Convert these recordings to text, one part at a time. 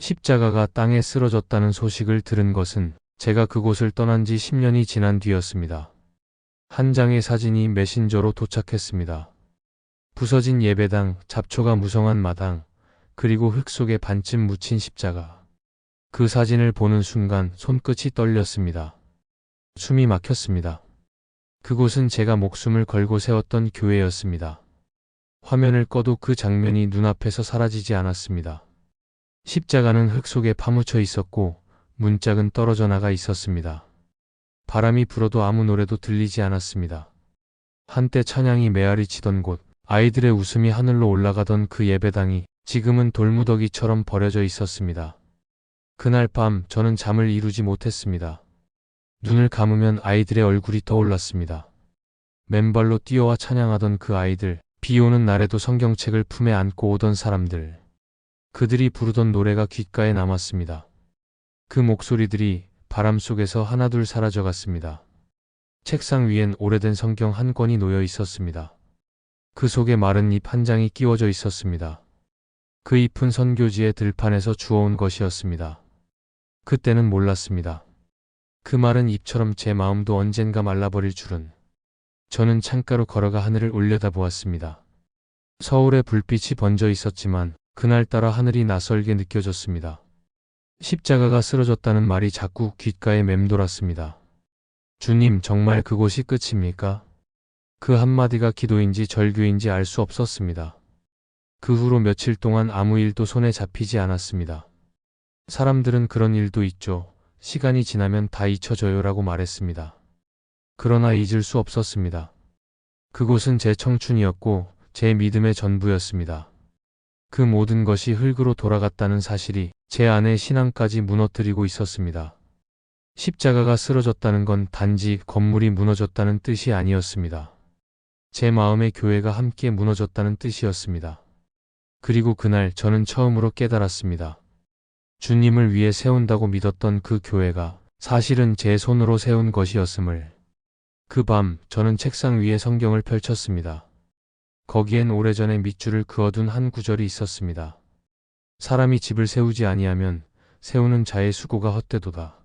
십자가가 땅에 쓰러졌다는 소식을 들은 것은 제가 그곳을 떠난 지 10년이 지난 뒤였습니다. 한 장의 사진이 메신저로 도착했습니다. 부서진 예배당, 잡초가 무성한 마당, 그리고 흙 속에 반쯤 묻힌 십자가. 그 사진을 보는 순간 손끝이 떨렸습니다. 숨이 막혔습니다. 그곳은 제가 목숨을 걸고 세웠던 교회였습니다. 화면을 꺼도 그 장면이 눈앞에서 사라지지 않았습니다. 십자가는 흙 속에 파묻혀 있었고 문짝은 떨어져 나가 있었습니다. 바람이 불어도 아무 노래도 들리지 않았습니다. 한때 찬양이 메아리 치던 곳, 아이들의 웃음이 하늘로 올라가던 그 예배당이 지금은 돌무더기처럼 버려져 있었습니다. 그날 밤 저는 잠을 이루지 못했습니다. 눈을 감으면 아이들의 얼굴이 떠올랐습니다. 맨발로 뛰어와 찬양하던 그 아이들, 비 오는 날에도 성경책을 품에 안고 오던 사람들. 그들이 부르던 노래가 귓가에 남았습니다. 그 목소리들이 바람 속에서 하나둘 사라져갔습니다. 책상 위엔 오래된 성경 한 권이 놓여 있었습니다. 그 속에 마른 잎 한 장이 끼워져 있었습니다. 그 잎은 선교지의 들판에서 주워온 것이었습니다. 그때는 몰랐습니다. 그 마른 잎처럼 제 마음도 언젠가 말라버릴 줄은. 저는 창가로 걸어가 하늘을 올려다보았습니다. 서울에 불빛이 번져 있었지만 그날따라 하늘이 낯설게 느껴졌습니다. 십자가가 쓰러졌다는 말이 자꾸 귓가에 맴돌았습니다. 주님, 정말 그곳이 끝입니까? 그 한마디가 기도인지 절규인지 알 수 없었습니다. 그 후로 며칠 동안 아무 일도 손에 잡히지 않았습니다. 사람들은 그런 일도 있죠. 시간이 지나면 다 잊혀져요라고 말했습니다. 그러나 잊을 수 없었습니다. 그곳은 제 청춘이었고 제 믿음의 전부였습니다. 그 모든 것이 흙으로 돌아갔다는 사실이 제 안의 신앙까지 무너뜨리고 있었습니다. 십자가가 쓰러졌다는 건 단지 건물이 무너졌다는 뜻이 아니었습니다. 제 마음의 교회가 함께 무너졌다는 뜻이었습니다. 그리고 그날 저는 처음으로 깨달았습니다. 주님을 위해 세운다고 믿었던 그 교회가 사실은 제 손으로 세운 것이었음을. 그 밤 저는 책상 위에 성경을 펼쳤습니다. 거기엔 오래전에 밑줄을 그어둔 한 구절이 있었습니다. 사람이 집을 세우지 아니하면 세우는 자의 수고가 헛되도다.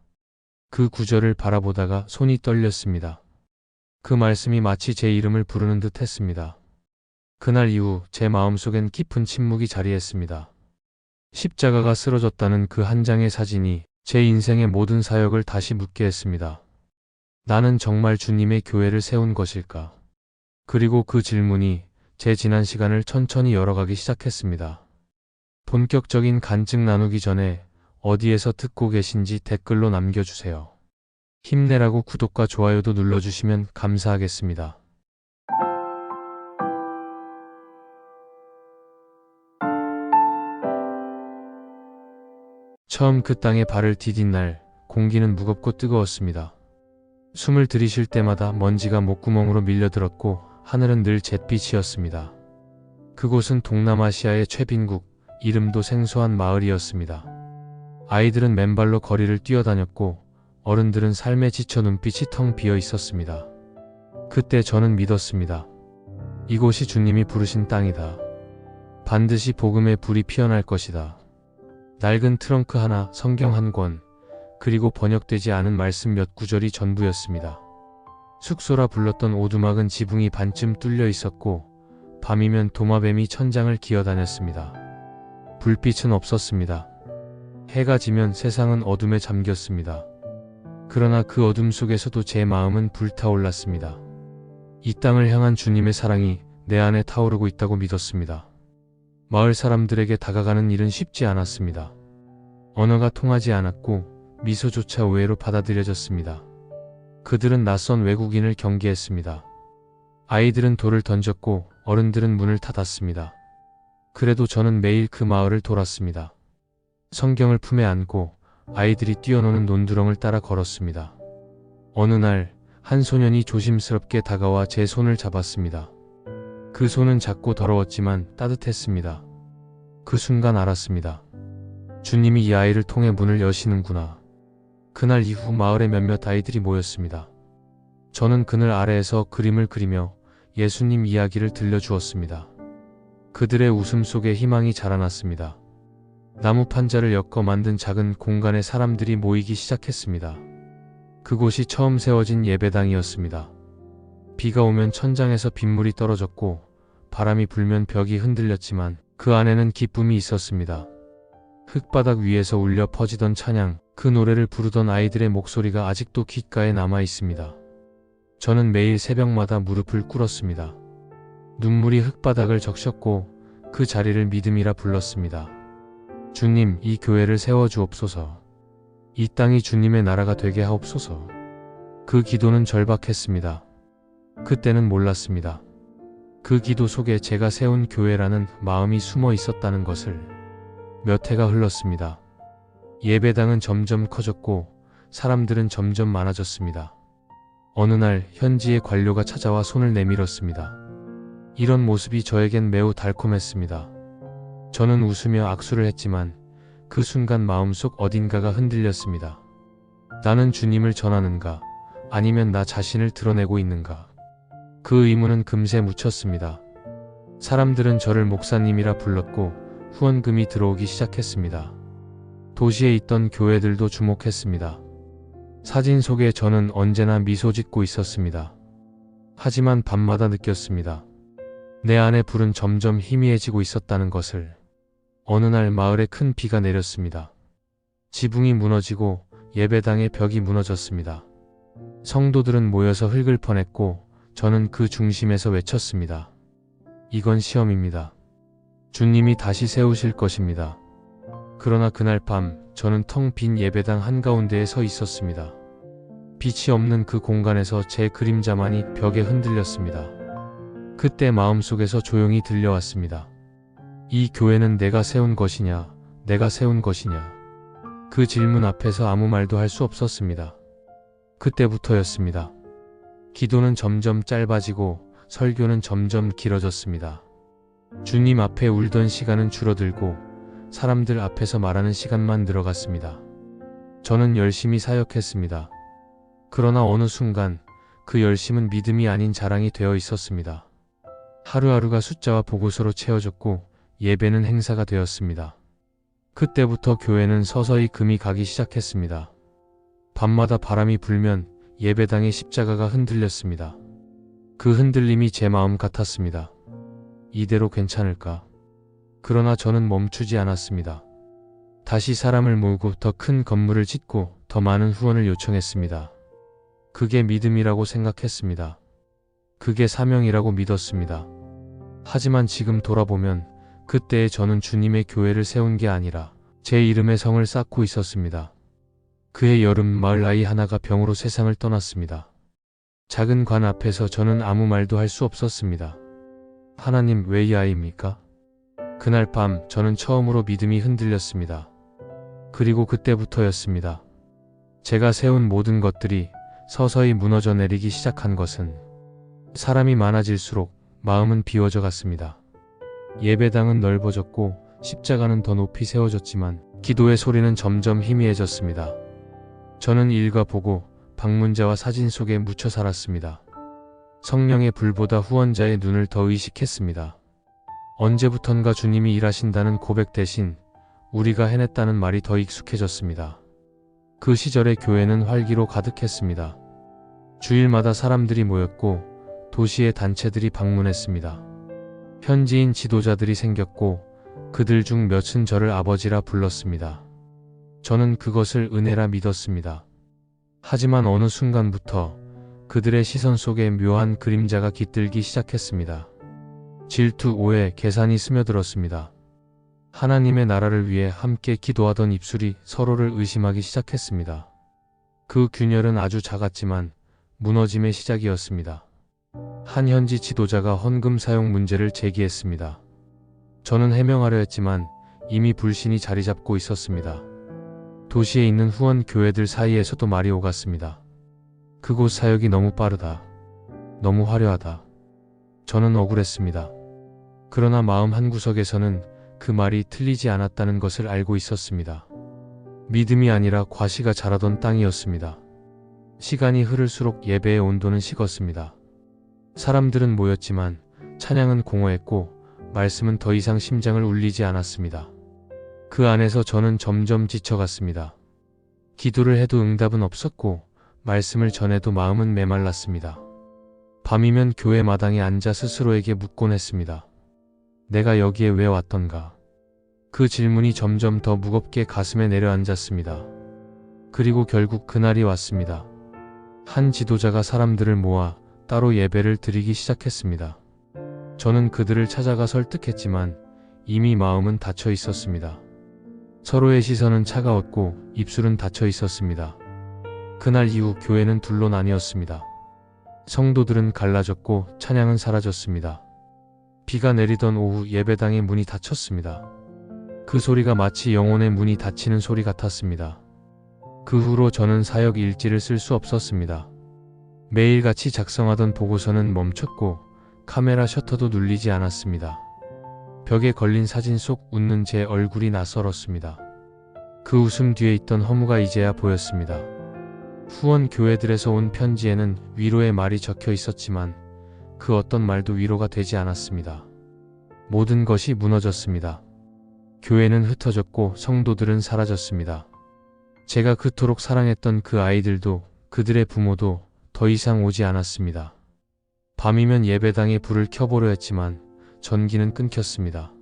그 구절을 바라보다가 손이 떨렸습니다. 그 말씀이 마치 제 이름을 부르는 듯 했습니다. 그날 이후 제 마음속엔 깊은 침묵이 자리했습니다. 십자가가 쓰러졌다는 그 한 장의 사진이 제 인생의 모든 사역을 다시 묻게 했습니다. 나는 정말 주님의 교회를 세운 것일까? 그리고 그 질문이 제 지난 시간을 천천히 열어가기 시작했습니다. 본격적인 간증 나누기 전에 어디에서 듣고 계신지 댓글로 남겨주세요. 힘내라고 구독과 좋아요도 눌러주시면 감사하겠습니다. 처음 그 땅에 발을 디딘 날 공기는 무겁고 뜨거웠습니다. 숨을 들이쉴 때마다 먼지가 목구멍으로 밀려들었고 하늘은 늘 잿빛이었습니다. 그곳은 동남아시아의 최빈국, 이름도 생소한 마을이었습니다. 아이들은 맨발로 거리를 뛰어다녔고 어른들은 삶에 지쳐 눈빛이 텅 비어 있었습니다. 그때 저는 믿었습니다. 이곳이 주님이 부르신 땅이다. 반드시 복음의 불이 피어날 것이다. 낡은 트렁크 하나, 성경 한 권, 그리고 번역되지 않은 말씀 몇 구절이 전부였습니다. 숙소라 불렀던 오두막은 지붕이 반쯤 뚫려 있었고 밤이면 도마뱀이 천장을 기어다녔습니다. 불빛은 없었습니다. 해가 지면 세상은 어둠에 잠겼습니다. 그러나 그 어둠 속에서도 제 마음은 불타올랐습니다. 이 땅을 향한 주님의 사랑이 내 안에 타오르고 있다고 믿었습니다. 마을 사람들에게 다가가는 일은 쉽지 않았습니다. 언어가 통하지 않았고 미소조차 오해로 받아들여졌습니다. 그들은 낯선 외국인을 경계했습니다. 아이들은 돌을 던졌고 어른들은 문을 닫았습니다. 그래도 저는 매일 그 마을을 돌았습니다. 성경을 품에 안고 아이들이 뛰어노는 논두렁을 따라 걸었습니다. 어느 날 한 소년이 조심스럽게 다가와 제 손을 잡았습니다. 그 손은 작고 더러웠지만 따뜻했습니다. 그 순간 알았습니다. 주님이 이 아이를 통해 문을 여시는구나. 그날 이후 마을에 몇몇 아이들이 모였습니다. 저는 그늘 아래에서 그림을 그리며 예수님 이야기를 들려주었습니다. 그들의 웃음 속에 희망이 자라났습니다. 나무 판자를 엮어 만든 작은 공간에 사람들이 모이기 시작했습니다. 그곳이 처음 세워진 예배당이었습니다. 비가 오면 천장에서 빗물이 떨어졌고 바람이 불면 벽이 흔들렸지만 그 안에는 기쁨이 있었습니다. 흙바닥 위에서 울려 퍼지던 찬양, 그 노래를 부르던 아이들의 목소리가 아직도 귓가에 남아 있습니다. 저는 매일 새벽마다 무릎을 꿇었습니다. 눈물이 흙바닥을 적셨고 그 자리를 믿음이라 불렀습니다. 주님, 이 교회를 세워주옵소서. 이 땅이 주님의 나라가 되게 하옵소서. 그 기도는 절박했습니다. 그때는 몰랐습니다. 그 기도 속에 제가 세운 교회라는 마음이 숨어 있었다는 것을. 몇 해가 흘렀습니다. 예배당은 점점 커졌고 사람들은 점점 많아졌습니다. 어느 날 현지의 관료가 찾아와 손을 내밀었습니다. 이런 모습이 저에겐 매우 달콤했습니다. 저는 웃으며 악수를 했지만 그 순간 마음속 어딘가가 흔들렸습니다. 나는 주님을 전하는가? 아니면 나 자신을 드러내고 있는가? 그 의문은 금세 묻혔습니다. 사람들은 저를 목사님이라 불렀고 후원금이 들어오기 시작했습니다. 도시에 있던 교회들도 주목했습니다. 사진 속에 저는 언제나 미소 짓고 있었습니다. 하지만 밤마다 느꼈습니다. 내 안의 불은 점점 희미해지고 있었다는 것을. 어느 날 마을에 큰 비가 내렸습니다. 지붕이 무너지고 예배당의 벽이 무너졌습니다. 성도들은 모여서 흙을 퍼냈고 저는 그 중심에서 외쳤습니다. 이건 시험입니다. 주님이 다시 세우실 것입니다. 그러나 그날 밤 저는 텅 빈 예배당 한가운데에 서 있었습니다. 빛이 없는 그 공간에서 제 그림자만이 벽에 흔들렸습니다. 그때 마음속에서 조용히 들려왔습니다. 이 교회는 내가 세운 것이냐, 내가 세운 것이냐. 그 질문 앞에서 아무 말도 할 수 없었습니다. 그때부터였습니다. 기도는 점점 짧아지고 설교는 점점 길어졌습니다. 주님 앞에 울던 시간은 줄어들고 사람들 앞에서 말하는 시간만 늘어갔습니다. 저는 열심히 사역했습니다. 그러나 어느 순간 그 열심은 믿음이 아닌 자랑이 되어 있었습니다. 하루하루가 숫자와 보고서로 채워졌고 예배는 행사가 되었습니다. 그때부터 교회는 서서히 금이 가기 시작했습니다. 밤마다 바람이 불면 예배당의 십자가가 흔들렸습니다. 그 흔들림이 제 마음 같았습니다. 이대로 괜찮을까? 그러나 저는 멈추지 않았습니다. 다시 사람을 모으고 더 큰 건물을 짓고 더 많은 후원을 요청했습니다. 그게 믿음이라고 생각했습니다. 그게 사명이라고 믿었습니다. 하지만 지금 돌아보면 그때의 저는 주님의 교회를 세운 게 아니라 제 이름의 성을 쌓고 있었습니다. 그해 여름 마을 아이 하나가 병으로 세상을 떠났습니다. 작은 관 앞에서 저는 아무 말도 할 수 없었습니다. 하나님, 왜 이 아이입니까? 그날 밤 저는 처음으로 믿음이 흔들렸습니다. 그리고 그때부터였습니다. 제가 세운 모든 것들이 서서히 무너져 내리기 시작한 것은 사람이 많아질수록 마음은 비워져 갔습니다. 예배당은 넓어졌고 십자가는 더 높이 세워졌지만 기도의 소리는 점점 희미해졌습니다. 저는 일과 보고 방문자와 사진 속에 묻혀 살았습니다. 성령의 불보다 후원자의 눈을 더 의식했습니다. 언제부턴가 주님이 일하신다는 고백 대신 우리가 해냈다는 말이 더 익숙해졌습니다. 그 시절의 교회는 활기로 가득했습니다. 주일마다 사람들이 모였고 도시의 단체들이 방문했습니다. 현지인 지도자들이 생겼고 그들 중 몇은 저를 아버지라 불렀습니다. 저는 그것을 은혜라 믿었습니다. 하지만 어느 순간부터 그들의 시선 속에 묘한 그림자가 깃들기 시작했습니다. 질투, 오해, 계산이 스며들었습니다. 하나님의 나라를 위해 함께 기도하던 입술이 서로를 의심하기 시작했습니다. 그 균열은 아주 작았지만 무너짐의 시작이었습니다. 한 현지 지도자가 헌금 사용 문제를 제기했습니다. 저는 해명하려 했지만 이미 불신이 자리 잡고 있었습니다. 도시에 있는 후원 교회들 사이에서도 말이 오갔습니다. 그곳 사역이 너무 빠르다. 너무 화려하다. 저는 억울했습니다. 그러나 마음 한구석에서는 그 말이 틀리지 않았다는 것을 알고 있었습니다. 믿음이 아니라 과시가 자라던 땅이었습니다. 시간이 흐를수록 예배의 온도는 식었습니다. 사람들은 모였지만 찬양은 공허했고 말씀은 더 이상 심장을 울리지 않았습니다. 그 안에서 저는 점점 지쳐갔습니다. 기도를 해도 응답은 없었고 말씀을 전해도 마음은 메말랐습니다. 밤이면 교회 마당에 앉아 스스로에게 묻곤 했습니다. 내가 여기에 왜 왔던가? 그 질문이 점점 더 무겁게 가슴에 내려앉았습니다. 그리고 결국 그날이 왔습니다. 한 지도자가 사람들을 모아 따로 예배를 드리기 시작했습니다. 저는 그들을 찾아가 설득했지만 이미 마음은 닫혀 있었습니다. 서로의 시선은 차가웠고 입술은 닫혀 있었습니다. 그날 이후 교회는 둘로 나뉘었습니다. 성도들은 갈라졌고 찬양은 사라졌습니다. 비가 내리던 오후 예배당의 문이 닫혔습니다. 그 소리가 마치 영혼의 문이 닫히는 소리 같았습니다. 그 후로 저는 사역 일지를 쓸 수 없었습니다. 매일같이 작성하던 보고서는 멈췄고 카메라 셔터도 눌리지 않았습니다. 벽에 걸린 사진 속 웃는 제 얼굴이 낯설었습니다. 그 웃음 뒤에 있던 허무가 이제야 보였습니다. 후원 교회들에서 온 편지에는 위로의 말이 적혀 있었지만 그 어떤 말도 위로가 되지 않았습니다. 모든 것이 무너졌습니다. 교회는 흩어졌고 성도들은 사라졌습니다. 제가 그토록 사랑했던 그 아이들도 그들의 부모도 더 이상 오지 않았습니다. 밤이면 예배당에 불을 켜보려 했지만 전기는 끊겼습니다.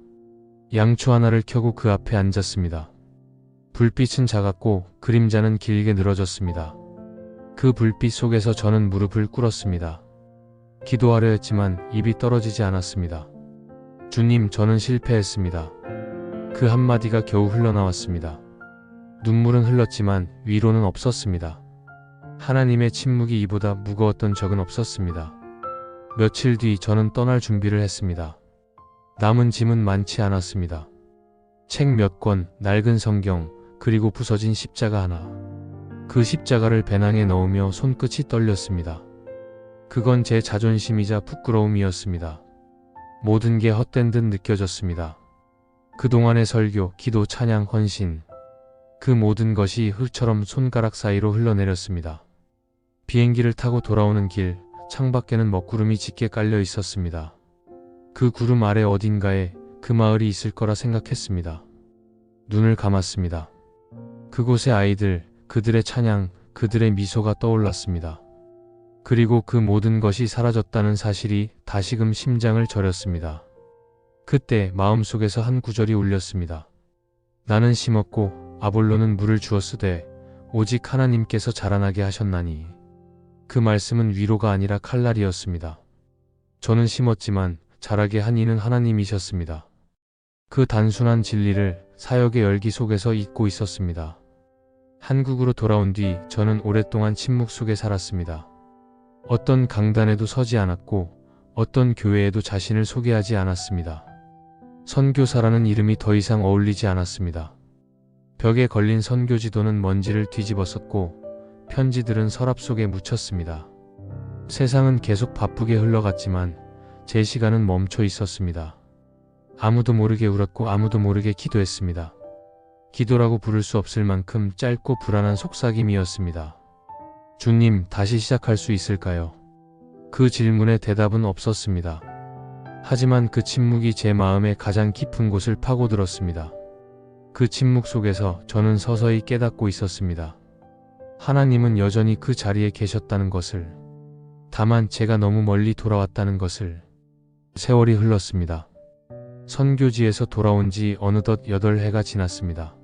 양초 하나를 켜고 그 앞에 앉았습니다. 불빛은 작았고 그림자는 길게 늘어졌습니다. 그 불빛 속에서 저는 무릎을 꿇었습니다. 기도하려 했지만 입이 떨어지지 않았습니다. 주님, 저는 실패했습니다. 그 한마디가 겨우 흘러나왔습니다. 눈물은 흘렀지만 위로는 없었습니다. 하나님의 침묵이 이보다 무거웠던 적은 없었습니다. 며칠 뒤 저는 떠날 준비를 했습니다. 남은 짐은 많지 않았습니다. 책 몇 권, 낡은 성경, 그리고 부서진 십자가 하나. 그 십자가를 배낭에 넣으며 손끝이 떨렸습니다. 그건 제 자존심이자 부끄러움이었습니다. 모든 게 헛된 듯 느껴졌습니다. 그동안의 설교, 기도, 찬양, 헌신, 그 모든 것이 흙처럼 손가락 사이로 흘러내렸습니다. 비행기를 타고 돌아오는 길, 창밖에는 먹구름이 짙게 깔려 있었습니다. 그 구름 아래 어딘가에 그 마을이 있을 거라 생각했습니다. 눈을 감았습니다. 그곳의 아이들, 그들의 찬양, 그들의 미소가 떠올랐습니다. 그리고 그 모든 것이 사라졌다는 사실이 다시금 심장을 저렸습니다. 그때 마음속에서 한 구절이 울렸습니다. 나는 심었고 아볼로는 물을 주었으되 오직 하나님께서 자라나게 하셨나니. 그 말씀은 위로가 아니라 칼날이었습니다. 저는 심었지만 자라게 한 이는 하나님이셨습니다. 그 단순한 진리를 사역의 열기 속에서 잊고 있었습니다. 한국으로 돌아온 뒤 저는 오랫동안 침묵 속에 살았습니다. 어떤 강단에도 서지 않았고 어떤 교회에도 자신을 소개하지 않았습니다. 선교사라는 이름이 더 이상 어울리지 않았습니다. 벽에 걸린 선교 지도는 먼지를 뒤집었었고 편지들은 서랍 속에 묻혔습니다. 세상은 계속 바쁘게 흘러갔지만 제 시간은 멈춰 있었습니다. 아무도 모르게 울었고 아무도 모르게 기도했습니다. 기도라고 부를 수 없을 만큼 짧고 불안한 속삭임이었습니다. 주님, 다시 시작할 수 있을까요? 그 질문에 대답은 없었습니다. 하지만 그 침묵이 제 마음의 가장 깊은 곳을 파고들었습니다. 그 침묵 속에서 저는 서서히 깨닫고 있었습니다. 하나님은 여전히 그 자리에 계셨다는 것을, 다만 제가 너무 멀리 돌아왔다는 것을. 세월이 흘렀습니다. 선교지에서 돌아온 지 어느덧 8해가 지났습니다.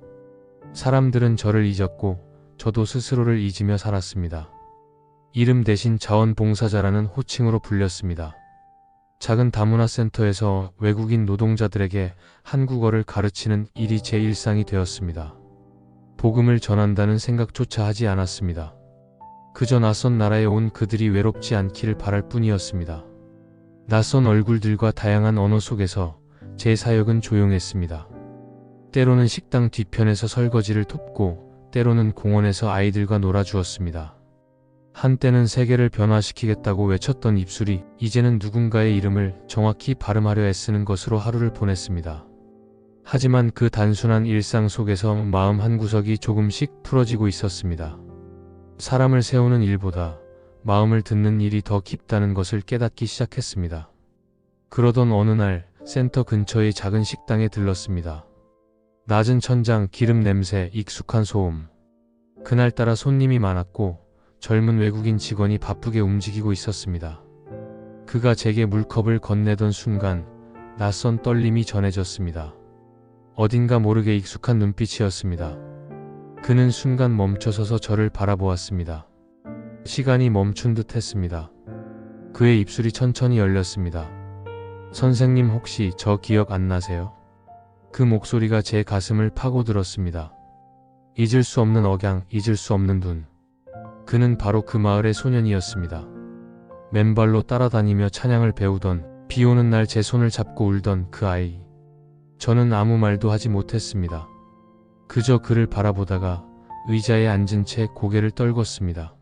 사람들은 저를 잊었고 저도 스스로를 잊으며 살았습니다. 이름 대신 자원봉사자라는 호칭으로 불렸습니다. 작은 다문화 센터에서 외국인 노동자들에게 한국어를 가르치는 일이 제 일상이 되었습니다. 복음을 전한다는 생각조차 하지 않았습니다. 그저 낯선 나라에 온 그들이 외롭지 않기를 바랄 뿐이었습니다. 낯선 얼굴들과 다양한 언어 속에서 제 사역은 조용했습니다. 때로는 식당 뒤편에서 설거지를 돕고 때로는 공원에서 아이들과 놀아주었습니다. 한때는 세계를 변화시키겠다고 외쳤던 입술이 이제는 누군가의 이름을 정확히 발음하려 애쓰는 것으로 하루를 보냈습니다. 하지만 그 단순한 일상 속에서 마음 한구석이 조금씩 풀어지고 있었습니다. 사람을 세우는 일보다 마음을 듣는 일이 더 깊다는 것을 깨닫기 시작했습니다. 그러던 어느 날 센터 근처의 작은 식당에 들렀습니다. 낮은 천장, 기름 냄새, 익숙한 소음. 그날따라 손님이 많았고 젊은 외국인 직원이 바쁘게 움직이고 있었습니다. 그가 제게 물컵을 건네던 순간 낯선 떨림이 전해졌습니다. 어딘가 모르게 익숙한 눈빛이었습니다. 그는 순간 멈춰서서 저를 바라보았습니다. 시간이 멈춘 듯 했습니다. 그의 입술이 천천히 열렸습니다. 선생님, 혹시 저 기억 안 나세요? 그 목소리가 제 가슴을 파고들었습니다. 잊을 수 없는 억양, 잊을 수 없는 눈. 그는 바로 그 마을의 소년이었습니다. 맨발로 따라다니며 찬양을 배우던, 비 오는 날 제 손을 잡고 울던 그 아이. 저는 아무 말도 하지 못했습니다. 그저 그를 바라보다가 의자에 앉은 채 고개를 떨궜습니다.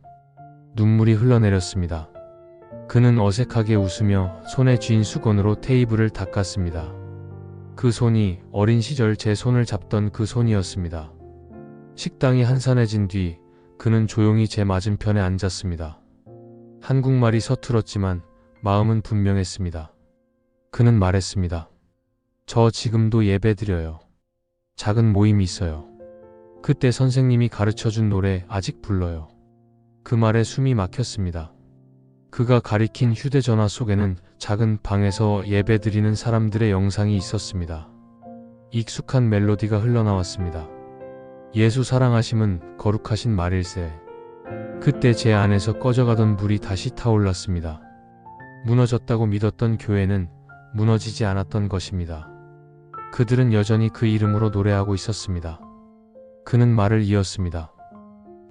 눈물이 흘러내렸습니다. 그는 어색하게 웃으며 손에 쥔 수건으로 테이블을 닦았습니다. 그 손이 어린 시절 제 손을 잡던 그 손이었습니다. 식당이 한산해진 뒤 그는 조용히 제 맞은편에 앉았습니다. 한국말이 서툴었지만 마음은 분명했습니다. 그는 말했습니다. 저 지금도 예배드려요. 작은 모임이 있어요. 그때 선생님이 가르쳐준 노래 아직 불러요. 그 말에 숨이 막혔습니다. 그가 가리킨 휴대전화 속에는 작은 방에서 예배드리는 사람들의 영상이 있었습니다. 익숙한 멜로디가 흘러나왔습니다. 예수 사랑하심은 거룩하신 말일세. 그때 제 안에서 꺼져가던 불이 다시 타올랐습니다. 무너졌다고 믿었던 교회는 무너지지 않았던 것입니다. 그들은 여전히 그 이름으로 노래하고 있었습니다. 그는 말을 이었습니다.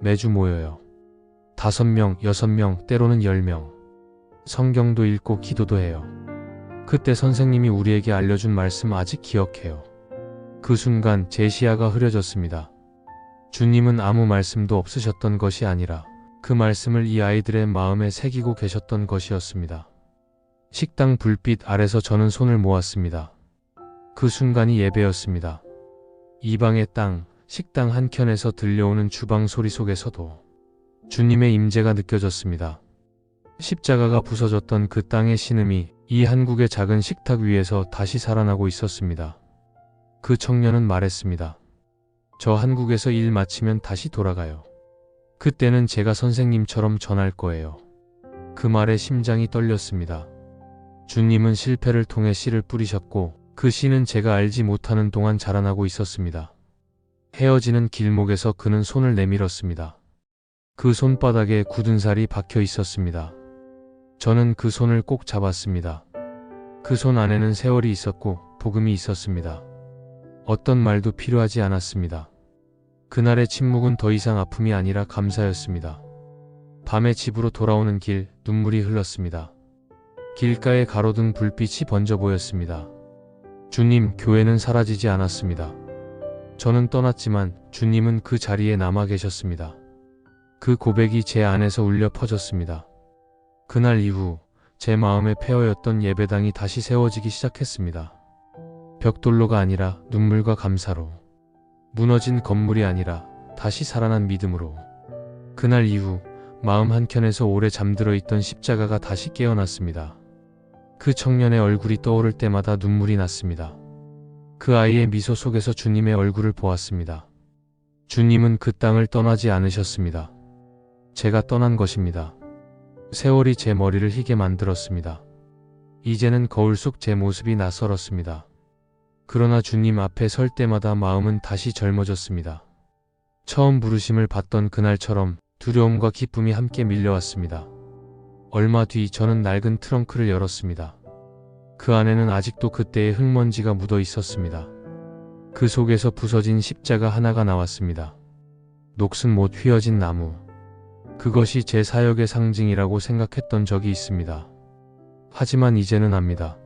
매주 모여요. 5명, 6명, 때로는 10명. 성경도 읽고 기도도 해요. 그때 선생님이 우리에게 알려준 말씀 아직 기억해요. 그 순간 제 시야가 흐려졌습니다. 주님은 아무 말씀도 없으셨던 것이 아니라 그 말씀을 이 아이들의 마음에 새기고 계셨던 것이었습니다. 식당 불빛 아래서 저는 손을 모았습니다. 그 순간이 예배였습니다. 이 방의 땅, 식당 한켠에서 들려오는 주방 소리 속에서도 주님의 임재가 느껴졌습니다. 십자가가 부서졌던 그 땅의 신음이 이 한국의 작은 식탁 위에서 다시 살아나고 있었습니다. 그 청년은 말했습니다. 저 한국에서 일 마치면 다시 돌아가요. 그때는 제가 선생님처럼 전할 거예요. 그 말에 심장이 떨렸습니다. 주님은 실패를 통해 씨를 뿌리셨고 그 씨는 제가 알지 못하는 동안 자라나고 있었습니다. 헤어지는 길목에서 그는 손을 내밀었습니다. 그 손바닥에 굳은 살이 박혀 있었습니다. 저는 그 손을 꼭 잡았습니다. 그 손 안에는 세월이 있었고 복음이 있었습니다. 어떤 말도 필요하지 않았습니다. 그날의 침묵은 더 이상 아픔이 아니라 감사였습니다. 밤에 집으로 돌아오는 길, 눈물이 흘렀습니다. 길가에 가로등 불빛이 번져 보였습니다. 주님, 교회는 사라지지 않았습니다. 저는 떠났지만 주님은 그 자리에 남아 계셨습니다. 그 고백이 제 안에서 울려 퍼졌습니다. 그날 이후 제 마음에 폐허였던 예배당이 다시 세워지기 시작했습니다. 벽돌로가 아니라 눈물과 감사로, 무너진 건물이 아니라 다시 살아난 믿음으로. 그날 이후 마음 한켠에서 오래 잠들어 있던 십자가가 다시 깨어났습니다. 그 청년의 얼굴이 떠오를 때마다 눈물이 났습니다. 그 아이의 미소 속에서 주님의 얼굴을 보았습니다. 주님은 그 땅을 떠나지 않으셨습니다. 제가 떠난 것입니다. 세월이 제 머리를 희게 만들었습니다. 이제는 거울 속 제 모습이 낯설었습니다. 그러나 주님 앞에 설 때마다 마음은 다시 젊어졌습니다. 처음 부르심을 받던 그날처럼 두려움과 기쁨이 함께 밀려왔습니다. 얼마 뒤 저는 낡은 트렁크를 열었습니다. 그 안에는 아직도 그때의 흙먼지가 묻어 있었습니다. 그 속에서 부서진 십자가 하나가 나왔습니다. 녹슨 못 휘어진 나무. 그것이 제 사역의 상징이라고 생각했던 적이 있습니다. 하지만 이제는 압니다.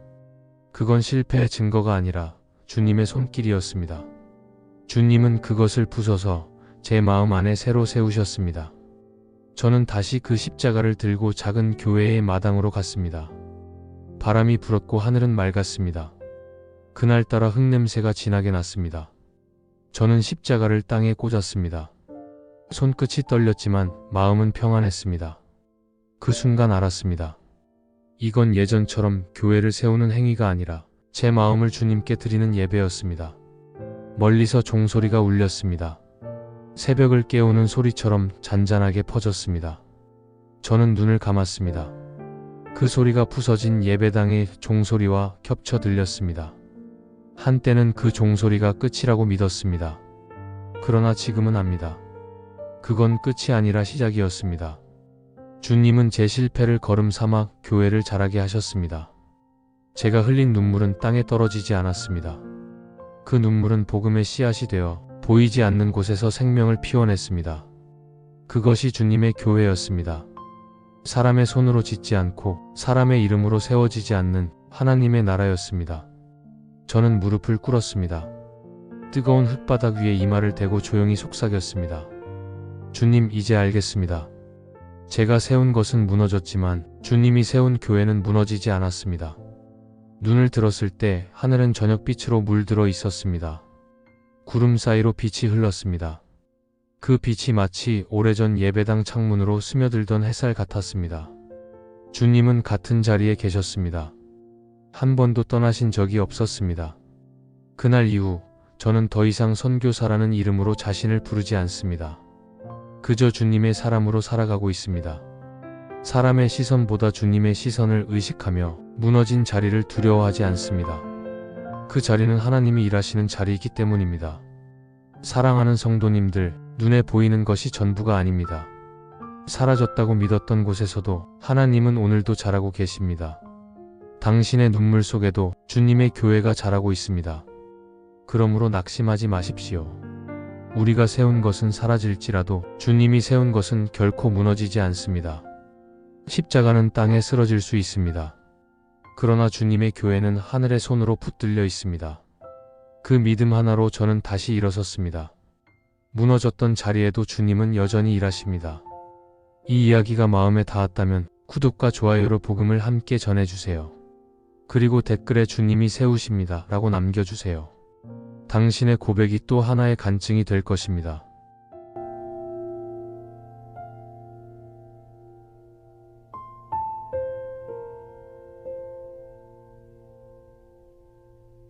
그건 실패의 증거가 아니라 주님의 손길이었습니다. 주님은 그것을 부숴서 제 마음 안에 새로 세우셨습니다. 저는 다시 그 십자가를 들고 작은 교회의 마당으로 갔습니다. 바람이 불었고 하늘은 맑았습니다. 그날따라 흙냄새가 진하게 났습니다. 저는 십자가를 땅에 꽂았습니다. 손끝이 떨렸지만 마음은 평안했습니다. 그 순간 알았습니다. 이건 예전처럼 교회를 세우는 행위가 아니라 제 마음을 주님께 드리는 예배였습니다. 멀리서 종소리가 울렸습니다. 새벽을 깨우는 소리처럼 잔잔하게 퍼졌습니다. 저는 눈을 감았습니다. 그 소리가 부서진 예배당의 종소리와 겹쳐 들렸습니다. 한때는 그 종소리가 끝이라고 믿었습니다. 그러나 지금은 압니다. 그건 끝이 아니라 시작이었습니다. 주님은 제 실패를 걸음 삼아 교회를 자라게 하셨습니다. 제가 흘린 눈물은 땅에 떨어지지 않았습니다. 그 눈물은 복음의 씨앗이 되어 보이지 않는 곳에서 생명을 피워냈습니다. 그것이 주님의 교회였습니다. 사람의 손으로 짓지 않고 사람의 이름으로 세워지지 않는 하나님의 나라였습니다. 저는 무릎을 꿇었습니다. 뜨거운 흙바닥 위에 이마를 대고 조용히 속삭였습니다. 주님, 이제 알겠습니다. 제가 세운 것은 무너졌지만 주님이 세운 교회는 무너지지 않았습니다. 눈을 들었을 때 하늘은 저녁빛으로 물들어 있었습니다. 구름 사이로 빛이 흘렀습니다. 그 빛이 마치 오래전 예배당 창문으로 스며들던 햇살 같았습니다. 주님은 같은 자리에 계셨습니다. 한 번도 떠나신 적이 없었습니다. 그날 이후 저는 더 이상 선교사라는 이름으로 자신을 부르지 않습니다. 그저 주님의 사람으로 살아가고 있습니다. 사람의 시선보다 주님의 시선을 의식하며 무너진 자리를 두려워하지 않습니다. 그 자리는 하나님이 일하시는 자리이기 때문입니다. 사랑하는 성도님들, 눈에 보이는 것이 전부가 아닙니다. 사라졌다고 믿었던 곳에서도 하나님은 오늘도 자라고 계십니다. 당신의 눈물 속에도 주님의 교회가 자라고 있습니다. 그러므로 낙심하지 마십시오. 우리가 세운 것은 사라질지라도 주님이 세운 것은 결코 무너지지 않습니다. 십자가는 땅에 쓰러질 수 있습니다. 그러나 주님의 교회는 하늘의 손으로 붙들려 있습니다. 그 믿음 하나로 저는 다시 일어섰습니다. 무너졌던 자리에도 주님은 여전히 일하십니다. 이 이야기가 마음에 닿았다면 구독과 좋아요로 복음을 함께 전해주세요. 그리고 댓글에 주님이 세우십니다 라고 남겨주세요. 당신의 고백이 또 하나의 간증이 될 것입니다.